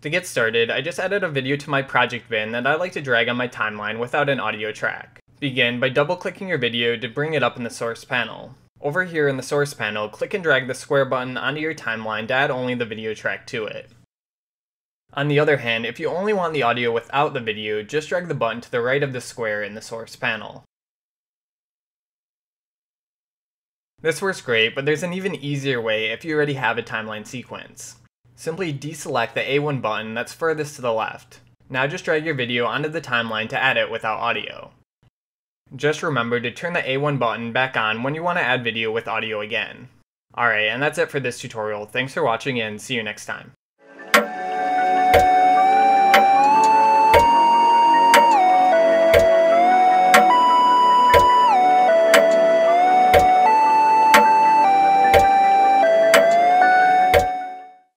To get started, I just added a video to my project bin that I like to drag on my timeline without an audio track. Begin by double-clicking your video to bring it up in the source panel. Over here in the source panel, click and drag the square button onto your timeline to add only the video track to it. On the other hand, if you only want the audio without the video, just drag the button to the right of the square in the source panel. This works great, but there's an even easier way if you already have a timeline sequence. Simply deselect the A1 button that's furthest to the left. Now just drag your video onto the timeline to add it without audio. Just remember to turn the A1 button back on when you want to add video with audio again. Alright, and that's it for this tutorial. Thanks for watching and see you next time.